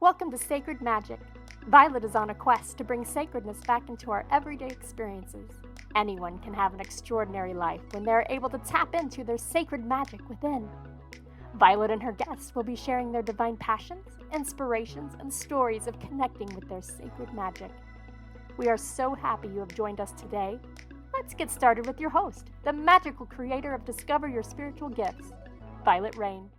Welcome to Sacred Magic. Violet is on a quest to bring sacredness back into our everyday experiences. Anyone can have an extraordinary life when they are able to tap into their sacred magic within. Violet and her guests will be sharing their divine passions, inspirations, and stories of connecting with their sacred magic. We are so happy you have joined us today. Let's get started with your host, the magical creator of Discover Your Spiritual Gifts, Vialet Rayne.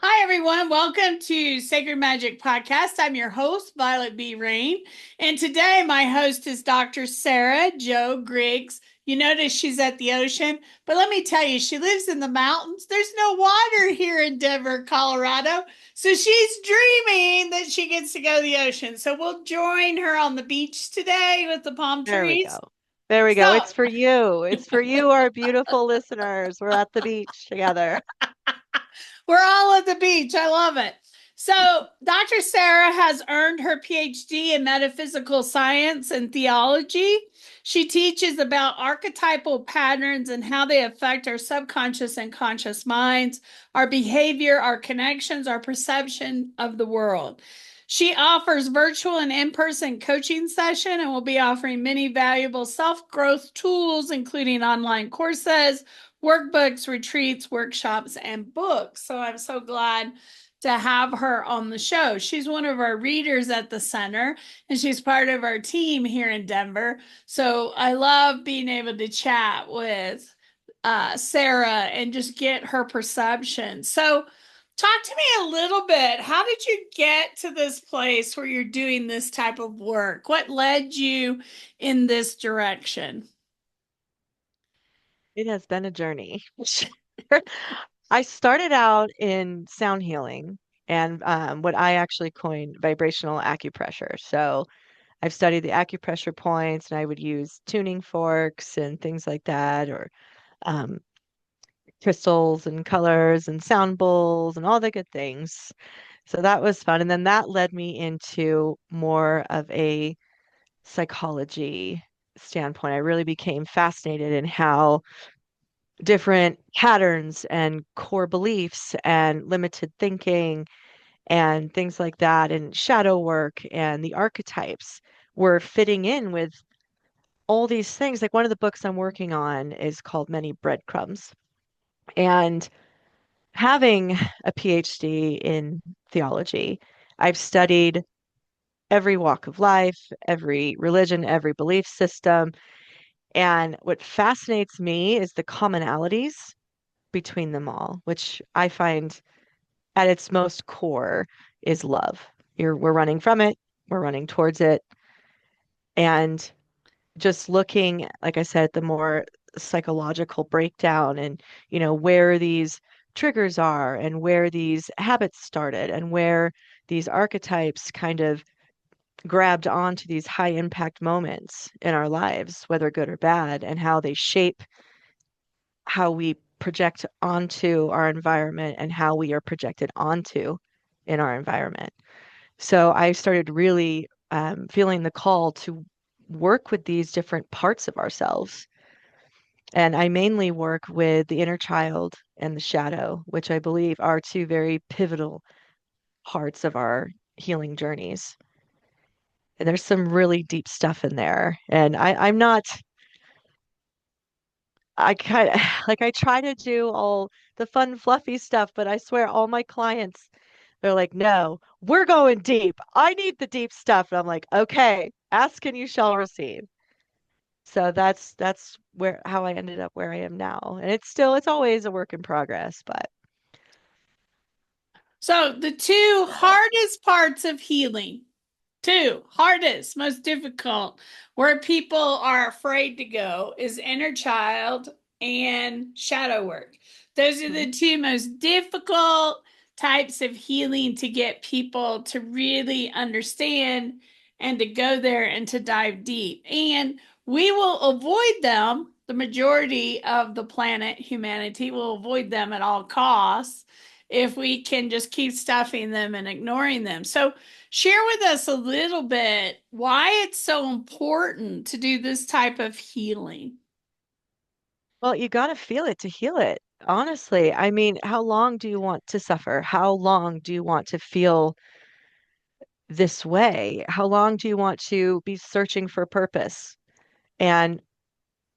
Hi, everyone. Welcome to Sacred Magic Podcast. I'm your host, Vialet B Rayne. And today my host is Dr. Sarah Jo Grigg. You notice she's at the ocean, but let me tell you, she lives in the mountains. There's no water here in Denver, Colorado. So she's dreaming that she gets to go to the ocean. So we'll join her on the beach today with the palm trees. There we go. There we go. It's for you. It's for you, our beautiful listeners. We're at the beach together. We're all at the beach. I love it. So Dr. Sarah has earned her PhD in metaphysical science and theology. She teaches about archetypal patterns and how they affect our subconscious and conscious minds, our behavior, our connections, our perception of the world. She offers virtual and in-person coaching session and will be offering many valuable self-growth tools, including online courses, workbooks, retreats, workshops, and books. So I'm so glad to have her on the show. She's one of our readers at the center, and she's part of our team here in Denver. So I love being able to chat with Sarah and just get her perception. So talk to me a little bit. How did you get to this place where you're doing this type of work? What led you in this direction? It has been a journey. I started out in sound healing and what I actually coined vibrational acupressure. So I've studied the acupressure points and I would use tuning forks and things like that, or um, crystals and colors and sound bowls and all the good things. So that was fun. And then that led me into more of a psychology standpoint. I really became fascinated in how different patterns and core beliefs and limited thinking and things like that, and shadow work and the archetypes were fitting in with all these things. Like one of the books I'm working on is called Many Breadcrumbs. And having a PhD in theology, I've studied every walk of life, every religion, every belief system. And what fascinates me is the commonalities between them all, which I find at its most core is love. We're running from it, we're running towards it. And just looking, like I said, at the more psychological breakdown and, where these triggers are and where these habits started and where these archetypes kind of grabbed onto these high impact moments in our lives, whether good or bad, and how they shape how we project onto our environment and how we are projected onto in our environment. So I started really feeling the call to work with these different parts of ourselves. And I mainly work with the inner child and the shadow, which I believe are two very pivotal parts of our healing journeys. And there's some really deep stuff in there. And I'm not, I kind of like I try to do all the fun, fluffy stuff, but I swear all my clients, they're like, no, we're going deep. I need the deep stuff. And I'm like, okay, ask and you shall receive. So that's where how I ended up where I am now. And it's always a work in progress, but So the two hardest parts of healing, most difficult, where people are afraid to go, is inner child and shadow work. Those are the two most difficult types of healing to get people to really understand and to go there and to dive deep. And we will avoid them. The majority of the planet, humanity, will avoid them at all costs if we can just keep stuffing them and ignoring them. So share with us a little bit why it's so important to do this type of healing. well, you got to feel it to heal it. honestly, I mean, how long do you want to suffer? How long do you want to feel this way? How long do you want to be searching for purpose and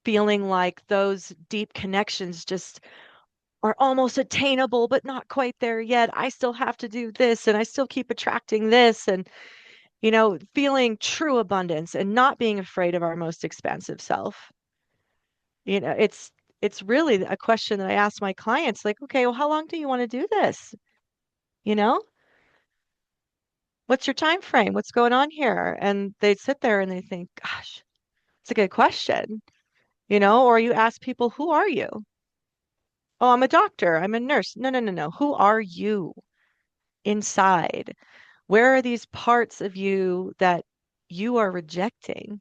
feeling like those deep connections just are almost attainable, but not quite there yet? I still have to do this and I still keep attracting this, and, feeling true abundance and not being afraid of our most expansive self. It's really a question that I ask my clients, like, okay, well, how long do you want to do this? You know, what's your time frame? What's going on here? And they sit there and they think, gosh, it's a good question. Or you ask people, who are you? Oh, I'm a doctor, I'm a nurse. No, no, no, no. Who are you inside? Where are these parts of you that you are rejecting?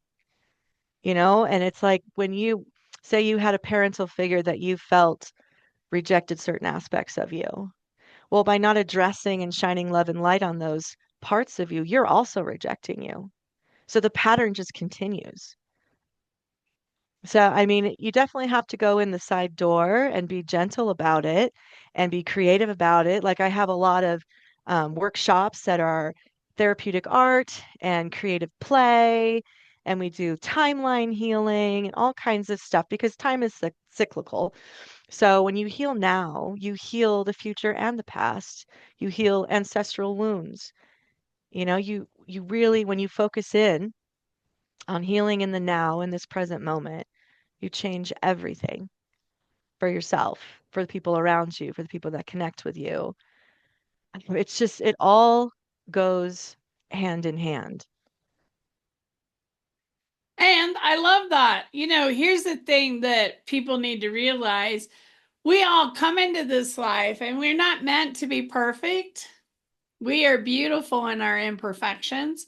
And it's like when you say you had a parental figure that you felt rejected certain aspects of you. Well, by not addressing and shining love and light on those parts of you, you're also rejecting you. So the pattern just continues. So, I mean, you definitely have to go in the side door and be gentle about it and be creative about it. Like, I have a lot of workshops that are therapeutic art and creative play, and we do timeline healing and all kinds of stuff because time is cyclical. So, when you heal now, you heal the future and the past. You heal ancestral wounds. You really, when you focus in on healing in the now, in this present moment, you change everything for yourself, for the people around you, for the people that connect with you. It's just, it all goes hand in hand. And I love that. Here's the thing that people need to realize. We all come into this life and we're not meant to be perfect. We are beautiful in our imperfections.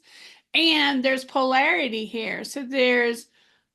And there's polarity here. So there's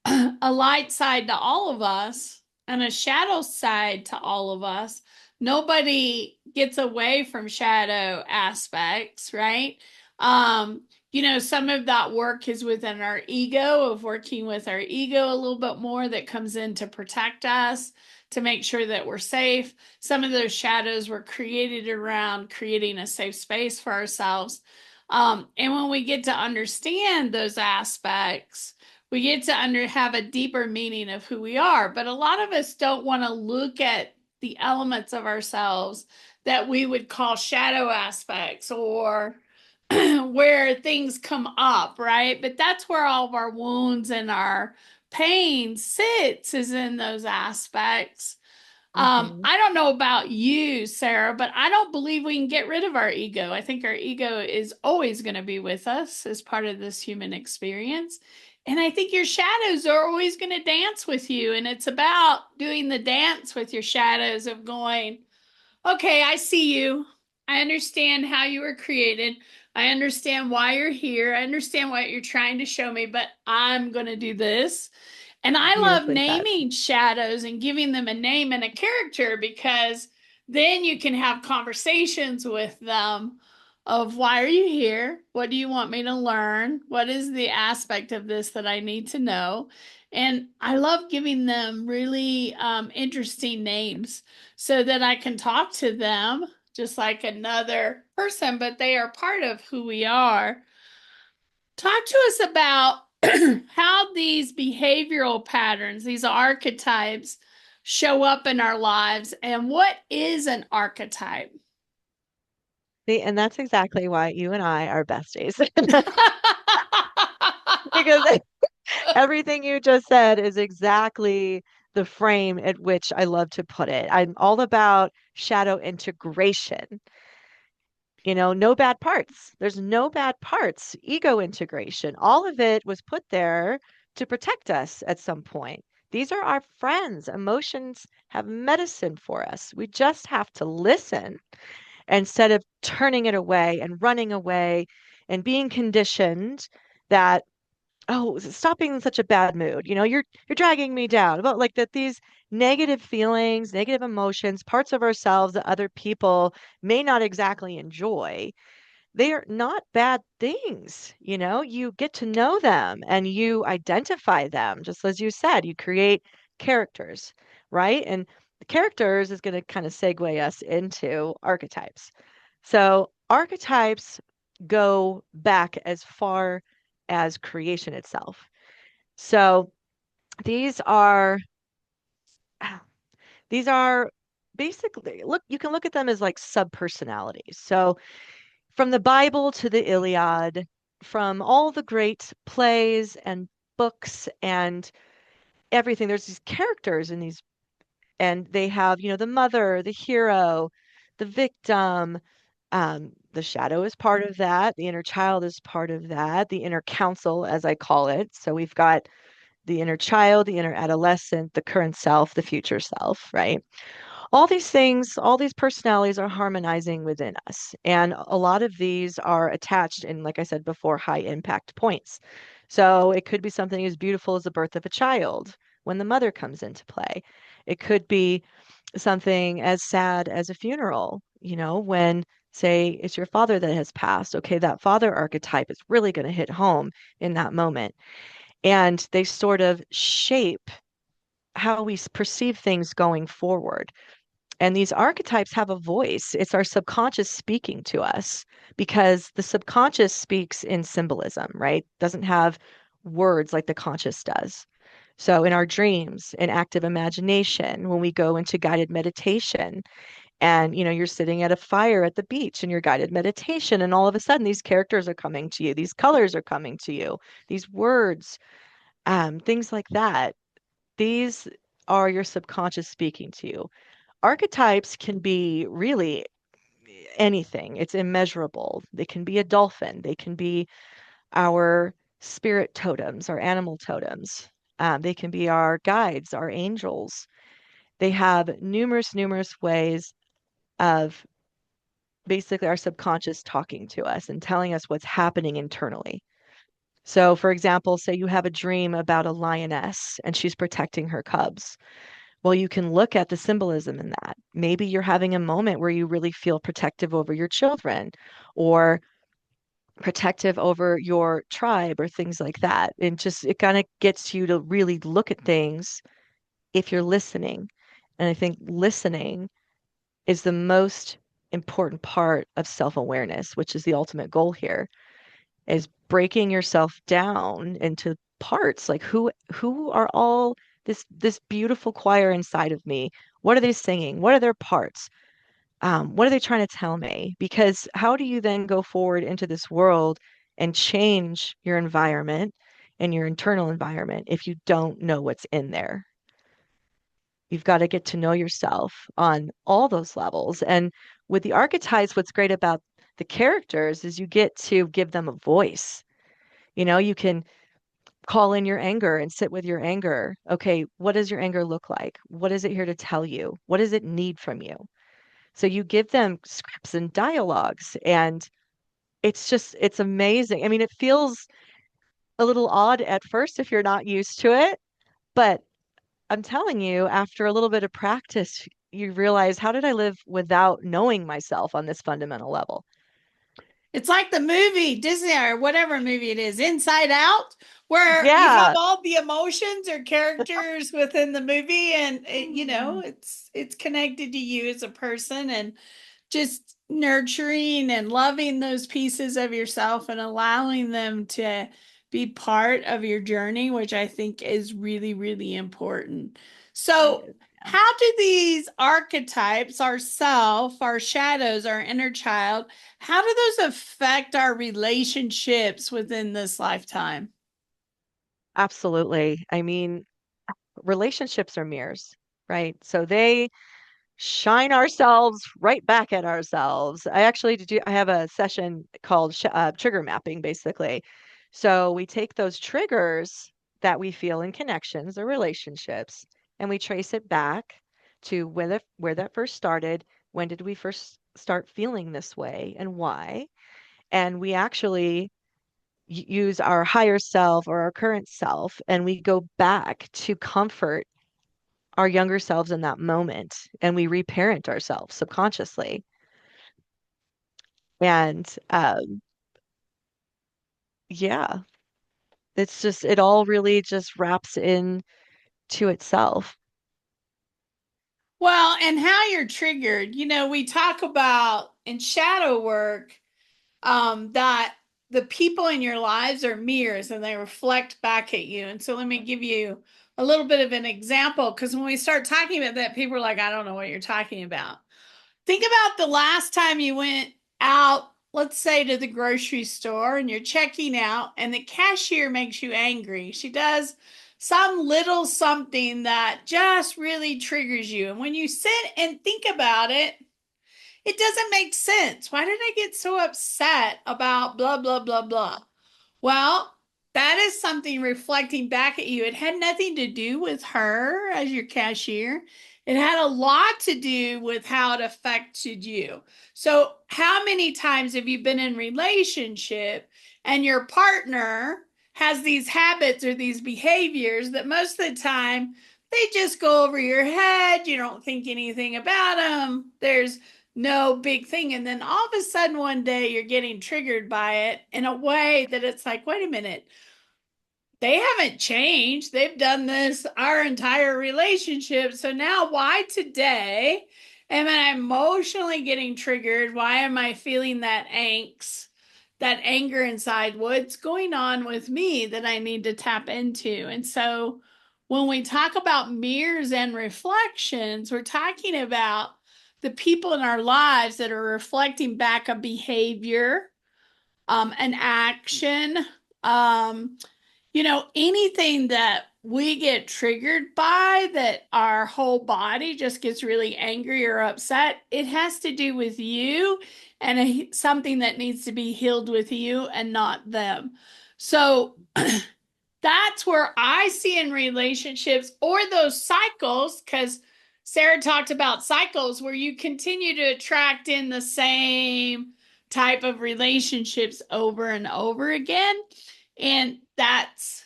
a light side to all of us and a shadow side to all of us. Nobody gets away from shadow aspects, right? Some of that work is within our ego, of working with our ego a little bit more, that comes in to protect us, to make sure that we're safe. Some of those shadows were created around creating a safe space for ourselves. And when we get to understand those aspects, we get to have a deeper meaning of who we are. But a lot of us don't want to look at the elements of ourselves that we would call shadow aspects, or where things come up, right? But that's where all of our wounds and our pain sits, is in those aspects. Mm-hmm. I don't know about you, Sarah, but I don't believe we can get rid of our ego. I think our ego is always going to be with us as part of this human experience. And I think your shadows are always going to dance with you. And it's about doing the dance with your shadows, of going, okay, I see you. I understand how you were created. I understand why you're here. I understand what you're trying to show me, but I'm going to do this. And I love Beautifully said. naming shadows and giving them a name and a character, because then you can have conversations with them of, why are you here? What do you want me to learn? What is the aspect of this that I need to know? And I love giving them really interesting names so that I can talk to them just like another person, but they are part of who we are. Talk to us about how these behavioral patterns, these archetypes, show up in our lives, and what is an archetype? See, and that's exactly why you and I are besties. Because everything you just said is exactly the frame at which I love to put it. I'm all about shadow integration. No bad parts. There's no bad parts. Ego integration. All of it was put there to protect us at some point. These are our friends. Emotions have medicine for us. We just have to listen instead of turning it away and running away and being conditioned that, oh, stop being in such a bad mood. You're dragging me down. About like that, these negative feelings, negative emotions, parts of ourselves that other people may not exactly enjoy, they are not bad things. You get to know them and you identify them. Just as you said, you create characters, right? And characters is going to kind of segue us into archetypes. So archetypes go back as far as creation itself. So these are these are basically, look, you can look at them as like subpersonalities. So from the Bible to the Iliad, from all the great plays and books and everything, there's these characters in these, and they have, the mother, the hero, the victim. The shadow is part of that. The inner child is part of that. The inner counsel, as I call it. So we've got the inner child, the inner adolescent, the current self, the future self, right? All these things, all these personalities are harmonizing within us. And a lot of these are attached in, like I said before, high impact points. So it could be something as beautiful as the birth of a child when the mother comes into play. It could be something as sad as a funeral, when, say, it's your father that has passed. Okay, that father archetype is really going to hit home in that moment. And they sort of shape how we perceive things going forward. And these archetypes have a voice. It's our subconscious speaking to us because the subconscious speaks in symbolism, right? Doesn't have words like the conscious does. So in our dreams, in active imagination, when we go into guided meditation, and you're sitting at a fire at the beach in your guided meditation, and all of a sudden these characters are coming to you, these colors are coming to you, these words, things like that. These are your subconscious speaking to you. Archetypes can be really anything. It's immeasurable. They can be a dolphin. They can be our spirit totems, our animal totems. They can be our guides, our angels. They have numerous, numerous ways of basically our subconscious talking to us and telling us what's happening internally. So, for example, say you have a dream about a lioness and she's protecting her cubs. Well, you can look at the symbolism in that. Maybe you're having a moment where you really feel protective over your children or protective over your tribe or things like that. And just it kind of gets you to really look at things if you're listening. And I think listening is the most important part of self-awareness, which is the ultimate goal here, is breaking yourself down into parts. Like who are all this beautiful choir inside of me? What are they singing? What are their parts? What are they trying to tell me? Because how do you then go forward into this world and change your environment and your internal environment if you don't know what's in there? You've got to get to know yourself on all those levels. And with the archetypes, what's great about the characters is you get to give them a voice. You can call in your anger and sit with your anger. Okay, what does your anger look like? What is it here to tell you? What does it need from you? So you give them scripts and dialogues, and it's amazing. I mean, it feels a little odd at first if you're not used to it, but I'm telling you, after a little bit of practice, you realize, how did I live without knowing myself on this fundamental level? It's like the movie Disney or whatever movie it is, Inside Out, where you have Yeah, all the emotions or characters within the movie, and it's connected to you as a person, and just nurturing and loving those pieces of yourself and allowing them to be part of your journey, which I think is really, really important. So, how do these archetypes, our self, our shadows, our inner child, how do those affect our relationships within this lifetime? absolutely. I mean, relationships are mirrors, right? So they shine ourselves right back at ourselves. I have a session called trigger mapping, basically. So we take those triggers that we feel in connections or relationships, and we trace it back to where that first started. When did we first start feeling this way and why? And we actually use our higher self or our current self, and we go back to comfort our younger selves in that moment, and we reparent ourselves subconsciously. And yeah, it all really just wraps in to itself. Well, and how you're triggered. We talk about in shadow work that the people in your lives are mirrors and they reflect back at you. And so let me give you a little bit of an example, because when we start talking about that, people are like, I don't know what you're talking about. Think about the last time you went out, let's say to the grocery store, and you're checking out, and the cashier makes you angry. She does some little something that just really triggers you. And when you sit and think about it, it doesn't make sense. Why did I get so upset about blah, blah, blah, blah? Well, that is something reflecting back at you. It had nothing to do with her as your cashier. It had a lot to do with how it affected you. So, how many times have you been in relationship and your partner has these habits or these behaviors that most of the time they just go over your head? You don't think anything about them. There's no big thing. And then all of a sudden one day you're getting triggered by it in a way that it's like, wait a minute, they haven't changed. They've done this our entire relationship. So now why today am I emotionally getting triggered? Why am I feeling that angst, that anger inside? What's going on with me that I need to tap into? And so when we talk about mirrors and reflections, we're talking about the people in our lives that are reflecting back a behavior, an action, anything that we get triggered by, that our whole body just gets really angry or upset. It has to do with you and something that needs to be healed with you and not them. So that's where I see in relationships or those cycles, because Sarah talked about cycles where you continue to attract in the same type of relationships over and over again. And that's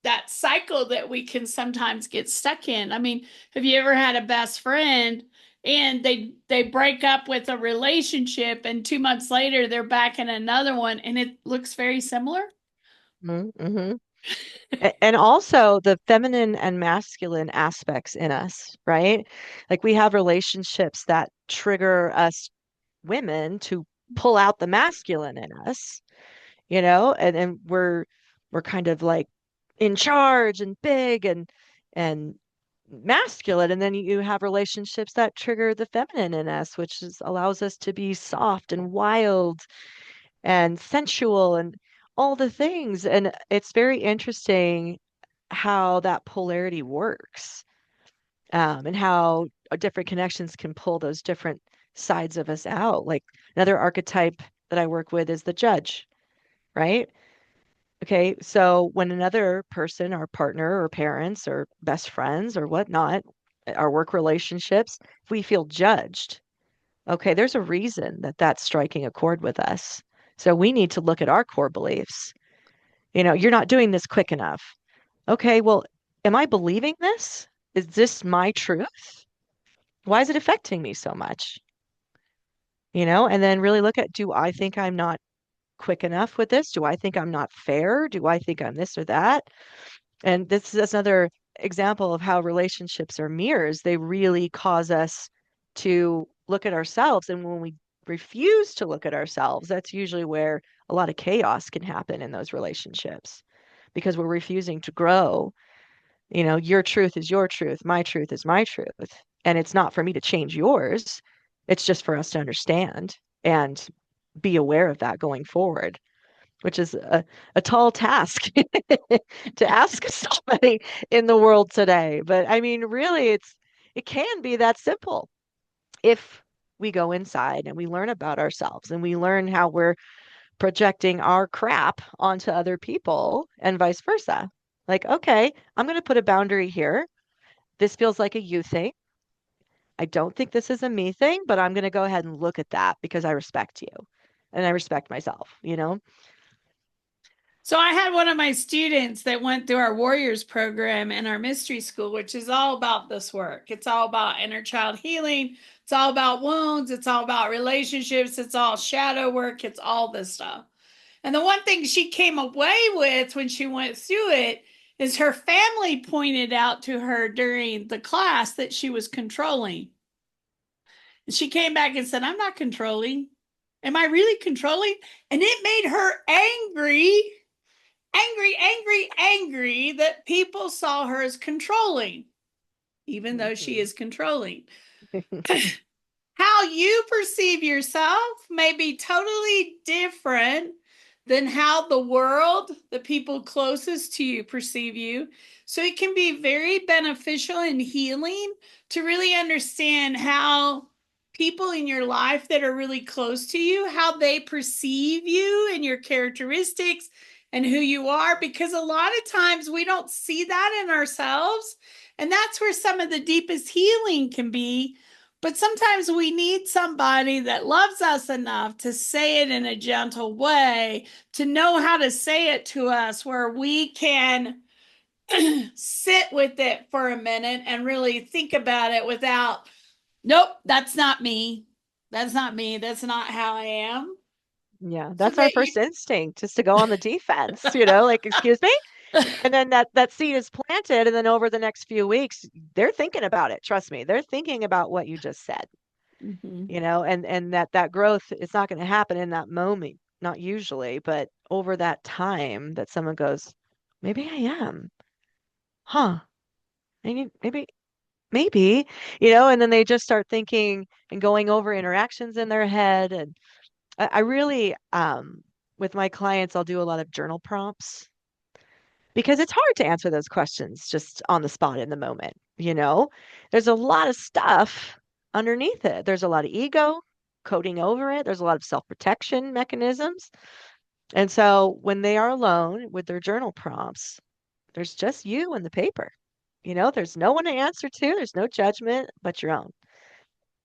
that cycle that we can sometimes get stuck in. I mean, have you ever had a best friend and they break up with a relationship and 2 months later they're back in another one and it looks very similar? Mm-hmm. And also the feminine and masculine aspects in us, right? Like we have relationships that trigger us women to pull out the masculine in us, and we're kind of like in charge and big and masculine. And then you have relationships that trigger the feminine in us, which allows us to be soft and wild and sensual and all the things. And it's very interesting how that polarity works, and how different connections can pull those different sides of us out. Like another archetype that I work with is the judge, right? Okay, so when another person, our partner or parents or best friends or whatnot, our work relationships, if we feel judged, okay, there's a reason that that's striking a chord with us. So we need to look at our core beliefs. You're not doing this quick enough. Okay, well, am I believing this? Is this my truth? Why is it affecting me so much? And then really look at, do I think I'm not quick enough with this? Do I think I'm not fair? Do I think I'm this or that? And this is another example of how relationships are mirrors. They really cause us to look at ourselves. And when we refuse to look at ourselves, that's usually where a lot of chaos can happen in those relationships, because we're refusing to grow. Your truth is your truth, my truth is my truth. And it's not for me to change yours. It's just for us to understand and be aware of that going forward, which is a tall task to ask somebody in the world today. But I mean, really, it can be that simple if we go inside and we learn about ourselves and we learn how we're projecting our crap onto other people and vice versa. Like, okay, I'm going to put a boundary here. This feels like a you thing. I don't think this is a me thing, but I'm going to go ahead and look at that because I respect you and I respect myself. So I had one of my students that went through our Warriors program in our mystery school, which is all about this work. It's all about inner child healing. It's all about wounds. It's all about relationships. It's all shadow work. It's all this stuff. And the one thing she came away with when she went through it is her family pointed out to her during the class that she was controlling. And she came back and said, I'm not controlling. Am I really controlling? And it made her angry that people saw her as controlling, even though she is controlling. How you perceive yourself may be totally different than how the world, the people closest to you, perceive you. So it can be very beneficial and healing to really understand how people in your life that are really close to you, how they perceive you and your characteristics and who you are, because a lot of times we don't see that in ourselves. And that's where some of the deepest healing can be. But sometimes we need somebody that loves us enough to say it in a gentle way, to know how to say it to us where we can sit with it for a minute and really think about it without, nope, that's not me. That's not me. That's not how I am. Yeah, So that's our that you first instinct, just to go on the defense, you know, like, excuse me. And then that seed is planted, and then over the next few weeks, they're thinking about it. Trust me, they're thinking about what you just said, Mhm. you know, and that growth is not going to happen in that moment, not usually, but over that time that someone goes, maybe I am, huh? Maybe, you know, and then they just start thinking and going over interactions in their head. And I really, with my clients, I'll do a lot of journal prompts because it's hard to answer those questions just on the spot in the moment, you know? There's a lot of stuff underneath it. There's a lot of ego coating over it. There's a lot of self-protection mechanisms. And so when they are alone with their journal prompts, there's just you and the paper. You know, there's no one to answer to, there's no judgment but your own.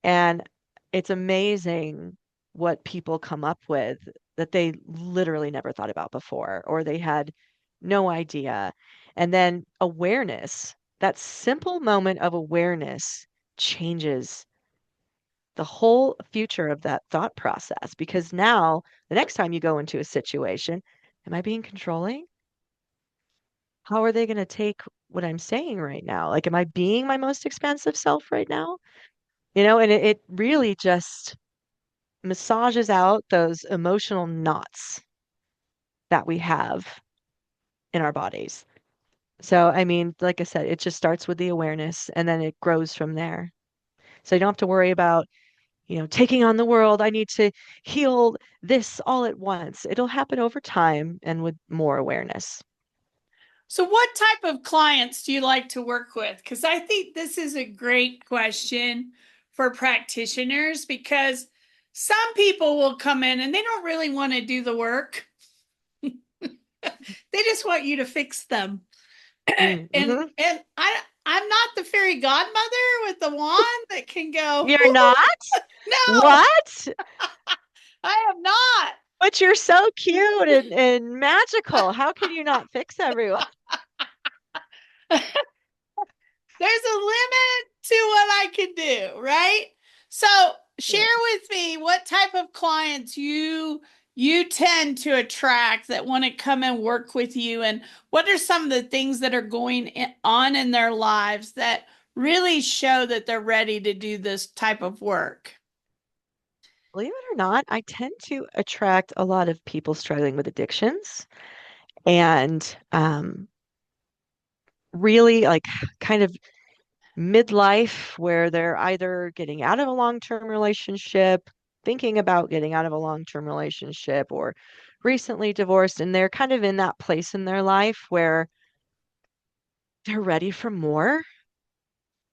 And it's amazing what people come up with that they literally never thought about before, or they had no idea. And then awareness, that simple moment of awareness changes the whole future of that thought process. Because now, the next time you go into a situation, am I being controlling? How are they going to take what I'm saying right now? Like, am I being my most expansive self right now? You know, and it really just massages out those emotional knots that we have in our bodies. So, I mean, like I said, it just starts with the awareness and then it grows from there. So you don't have to worry about, you know, taking on the world. I need to heal this all at once. It'll happen over time and with more awareness. So what type of clients do you like to work with? Because I think this is a great question for practitioners, because some people will come in and they don't really want to do the work. They just want you to fix them. and Mm-hmm. I'm not the fairy godmother with the wand that can go, You're not? no, What? I am not. But you're so cute and magical. How can you not fix everyone? There's a limit to what I can do, right? So share with me what type of clients you tend to attract that want to come and work with you, and what are some of the things that are going on in their lives that really show that they're ready to do this type of work. Believe it or not, I tend to attract a lot of people struggling with addictions and really like kind of midlife where they're either getting out of a long-term relationship, thinking about getting out of a long-term relationship, or recently divorced, and they're kind of in that place in their life where they're ready for more.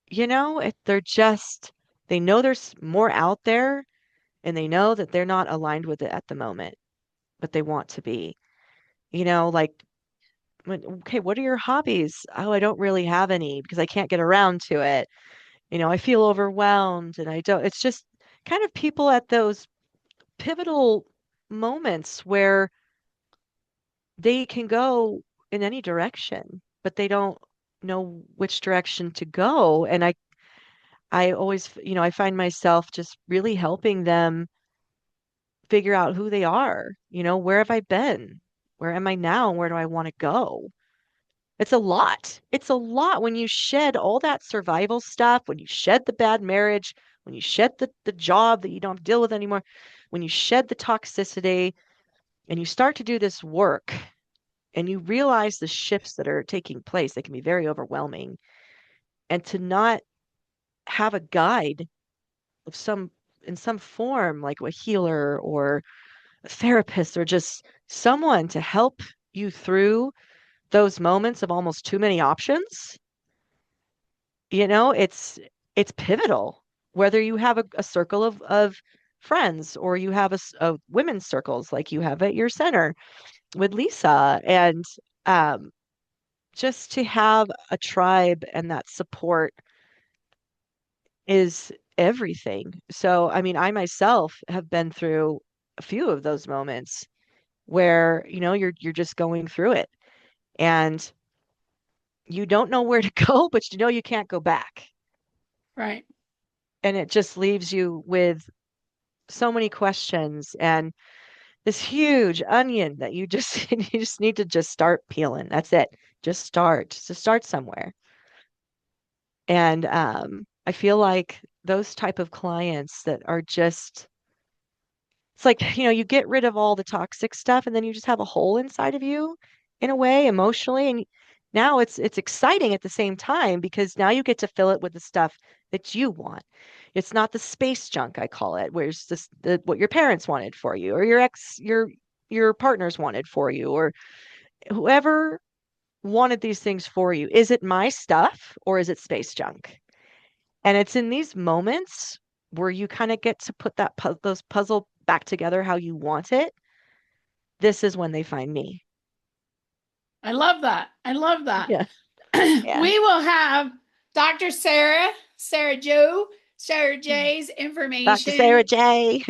You know, they're just, they know there's more out there and they know that they're not aligned with it at the moment, but they want to be. You know, like, okay, what are your hobbies? Oh, I don't really have any because I can't get around to it. You know, I feel overwhelmed and I don't, it's just kind of people at those pivotal moments where they can go in any direction, but they don't know which direction to go. And I always, you know, I find myself just really helping them figure out who they are. You know, where have I been? Where am I now? Where do I want to go? It's a lot. It's a lot when you shed all that survival stuff, when you shed the bad marriage, when you shed the job that you don't deal with anymore, when you shed the toxicity and you start to do this work and you realize the shifts that are taking place, they can be very overwhelming. And to not have a guide of in some form, like a healer or a therapist or just someone to help you through those moments of almost too many options, it's pivotal. Whether you have a circle of friends or you have a women's circles like you have at your center with Lisa, and um, just to have a tribe and that support is everything. So, I mean, I myself have been through a few of those moments where, you're just going through it and you don't know where to go, but you can't go back. Right. And it just leaves you with so many questions and this huge onion that you just you just need to just start peeling. That's it. Just start somewhere. And I feel like those type of clients that are just, it's like, you get rid of all the toxic stuff and then you just have a hole inside of you in a way emotionally. And now it's exciting at the same time because now you get to fill it with the stuff that you want. It's not the space junk, I call it, where it's just what your parents wanted for you or your partners wanted for you or whoever wanted these things for you. Is it my stuff or is it space junk? And it's in these moments where you kind of get to put those puzzle back together how you want it. This is when they find me. I love that. I love that. Yeah. Yeah. We will have Dr. Sarah J's information. Dr. Sarah J.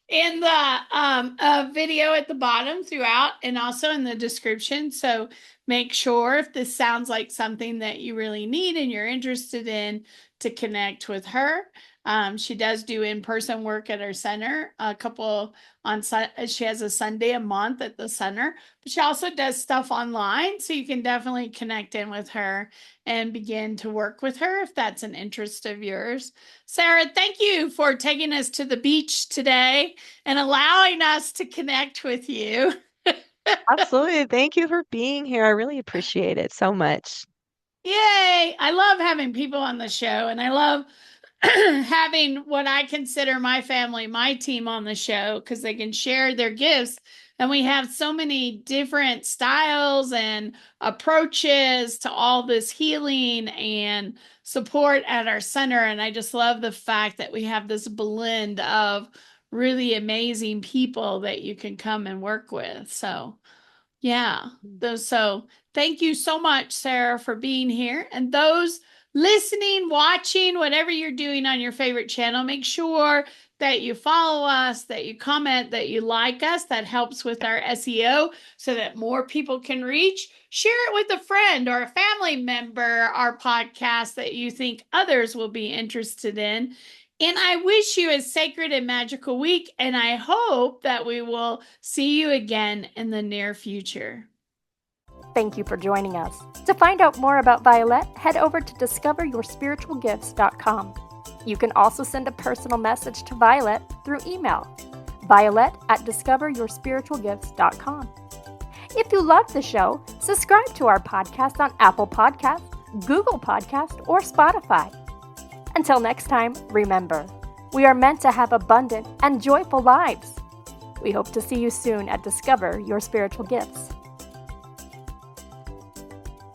in the video at the bottom throughout and also in the description. So make sure if this sounds like something that you really need and you're interested in to connect with her. She does do in-person work at her center. She has a Sunday a month at the center, but she also does stuff online. So you can definitely connect in with her and begin to work with her if that's an interest of yours. Sarah, thank you for taking us to the beach today and allowing us to connect with you. Absolutely. Thank you for being here. I really appreciate it so much. Yay. I love having people on the show, and I love having what I consider my family, my team on the show, because they can share their gifts. And we have so many different styles and approaches to all this healing and support at our center. And I just love the fact that we have this blend of really amazing people that you can come and work with. So, yeah. So thank you so much, Sarah, for being here. And those listening, watching, whatever you're doing on your favorite channel, make sure that you follow us, that you comment, that you like us. That helps with our SEO so that more people can reach. Share it with a friend or a family member, our podcast that you think others will be interested in. And I wish you a sacred and magical week, and I hope that we will see you again in the near future. Thank you for joining us. To find out more about Vialet, head over to discoveryourspiritualgifts.com. You can also send a personal message to Vialet through email, violet@discoveryourspiritualgifts.com. If you love the show, subscribe to our podcast on Apple Podcasts, Google Podcasts, or Spotify. Until next time, remember, we are meant to have abundant and joyful lives. We hope to see you soon at Discover Your Spiritual Gifts.